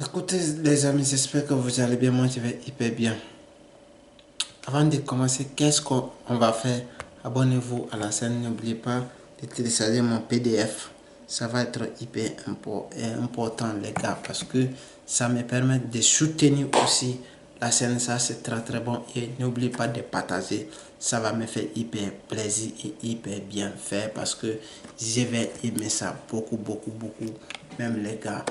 Écoutez les amis, j'espère que vous allez bien, moi je vais hyper bien. Avant de commencer, qu'est-ce qu'on va faire? Abonnez-vous à la chaîne, n'oubliez pas de télécharger mon PDF. Ça va être hyper important les gars, parce que ça me permet de soutenir aussi la chaîne, ça c'est très bon. Et n'oubliez pas de partager, ça va me faire hyper plaisir et hyper bien fait, parce que je vais aimer ça beaucoup, même les gars.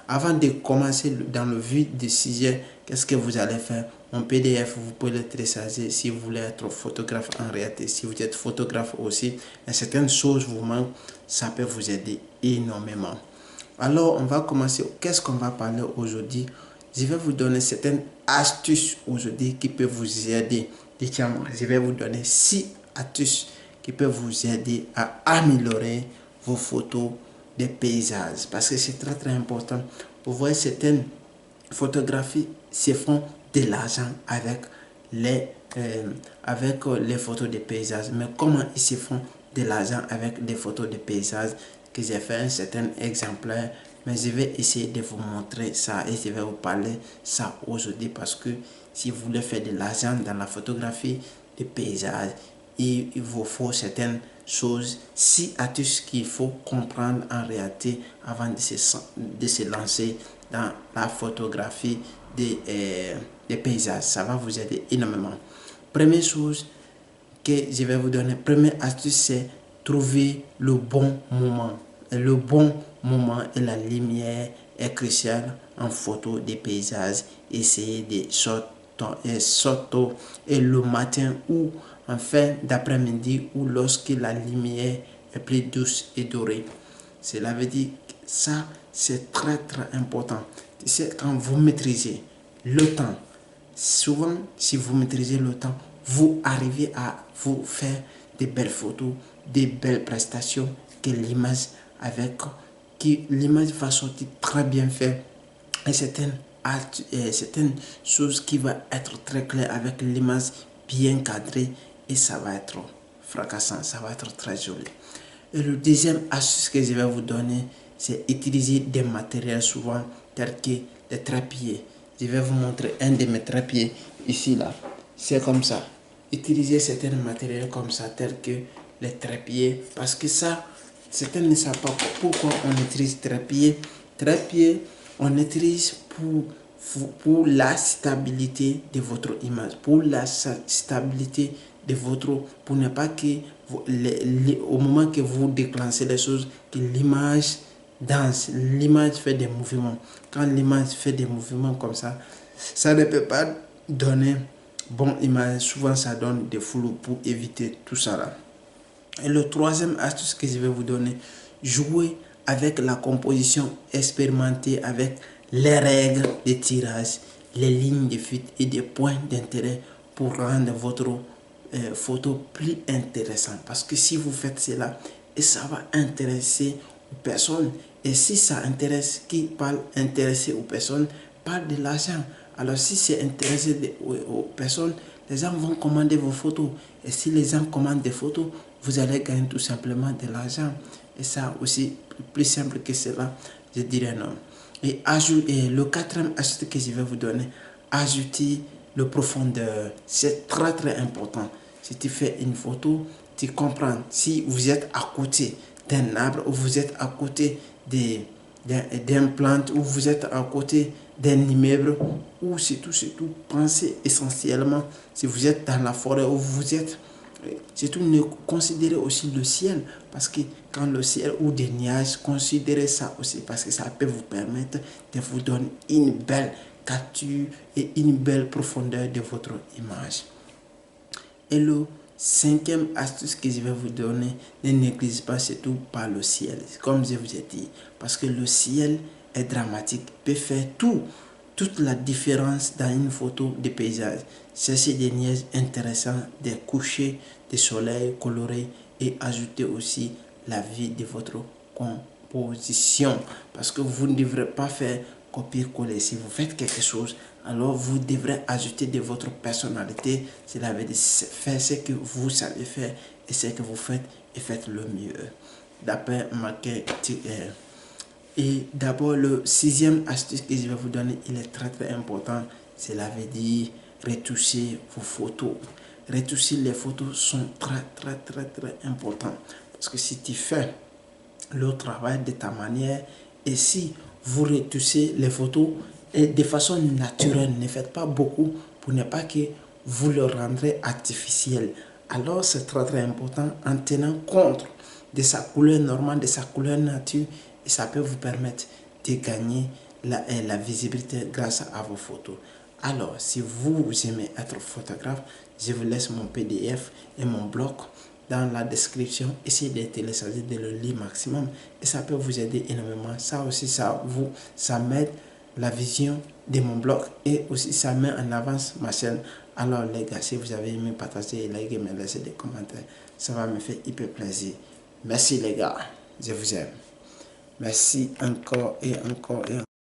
Avant de commencer dans le vif du sujet, qu'est-ce que vous allez faire? Mon PDF, vous pouvez le télécharger si vous voulez être photographe en réalité. Si vous êtes photographe aussi, et certaines choses vous manquent, ça peut vous aider énormément. Alors, on va commencer. Qu'est-ce qu'on va parler aujourd'hui? Je vais vous donner certaines astuces aujourd'hui qui peuvent vous aider. Je vais vous donner 6 astuces qui peuvent vous aider à améliorer vos photos des paysages. Parce que c'est très important. Vous voyez, certaines photographies se font de l'argent avec les photos des paysages. Mais comment ils se font de l'argent avec des photos de paysages? Que j'ai fait un certain exemplaire, mais je vais essayer de vous montrer ça et je vais vous parler ça aujourd'hui, parce que si vous voulez faire de l'argent dans la photographie des paysages, il vous faut certaines choses, 6 astuces qu'il faut comprendre en réalité avant de se lancer dans la photographie des paysages. Ça va vous aider énormément. Première chose que je vais vous donner, première astuce, c'est trouver le bon moment. Le bon moment et la lumière est cruciale en photo des paysages. Essayez de sortir et le matin ou en fin d'après-midi, ou lorsque la lumière est plus douce et dorée. Cela veut dire que ça, c'est très important. C'est quand vous maîtrisez le temps. Souvent, si vous maîtrisez le temps, vous arrivez à vous faire des belles photos, des belles prestations, que l'image va sortir très bien faite, et certaines choses qui vont être très claires avec l'image bien cadrée, et ça va être fracassant, ça va être très joli. Et le deuxième astuce que je vais vous donner, c'est utiliser des matériels souvent tels que les trépieds. Je vais vous montrer un de mes trépieds ici là. C'est comme ça. Utilisez certains matériels comme ça tels que les trépieds, parce que ça, certains ne savent pas pourquoi on utilise trépied. Trépied, on utilise pour la stabilité de votre image, pour la stabilité de votre, pour ne pas que au moment que vous déclenchez les choses, que l'image danse, l'image fait des mouvements. Quand l'image fait des mouvements comme ça ne peut pas donner bonne image. Souvent ça donne des flous, pour éviter tout ça là. Et le troisième astuce que je vais vous donner, jouer avec la composition, expérimenter avec les règles de tirage, les lignes de fuite et des points d'intérêt pour rendre votre photo plus intéressante. Parce que si vous faites cela, et ça va intéresser aux personnes. Et si ça intéresse, qui parle intéresser aux personnes, parle de l'argent. Alors si c'est intéressé aux personnes, les gens vont commander vos photos. Et si les gens commandent des photos, vous allez gagner tout simplement de l'argent. Et ça aussi, plus simple que cela, je dirais non. Et le quatrième astuce que je vais vous donner, ajouter le profondeur. C'est très important. Si tu fais une photo, tu comprends. Si vous êtes à côté d'un arbre, ou vous êtes à côté d'un plante, ou vous êtes à côté d'un immeuble, ou c'est tout, pensez essentiellement, si vous êtes dans la forêt, ou vous êtes, surtout ne considérez aussi le ciel, parce que quand le ciel ou des nuages, considérez ça aussi, parce que ça peut vous permettre de vous donner une belle capture et une belle profondeur de votre image. Et le cinquième astuce que je vais vous donner, ne négligez pas surtout par le ciel, comme je vous ai dit, parce que le ciel est dramatique, peut faire toute la différence dans une photo de paysage. Cherchez des nuages intéressants, des couchers de soleil colorés, et ajoutez aussi la vie de votre composition, parce que vous ne devrez pas faire copier-coller. Si vous faites quelque chose, alors vous devrez ajouter de votre personnalité. Cela veut dire faire ce que vous savez faire, et ce que vous faites, et faites le mieux. D'après Et d'abord, le sixième astuce que je vais vous donner, il est très très important. Cela veut dire retoucher vos photos. Retoucher les photos sont très très très très importants. Parce que si tu fais le travail de ta manière et si vous retouchez les photos et de façon naturelle, ne faites pas beaucoup pour ne pas que vous le rendrez artificiel. Alors c'est très très important en tenant compte de sa couleur normale, de sa couleur nature, et ça peut vous permettre de gagner la visibilité grâce à vos photos. Alors, si vous aimez être photographe, je vous laisse mon PDF et mon blog dans la description. Essayez de télécharger, de le lire maximum et ça peut vous aider énormément. Ça aussi, ça m'aide la vision de mon blog et aussi ça met en avance ma chaîne. Alors les gars, si vous avez aimé, partagez, likez, me laissez des commentaires. Ça va me faire hyper plaisir. Merci les gars, je vous aime. Merci encore et encore et encore.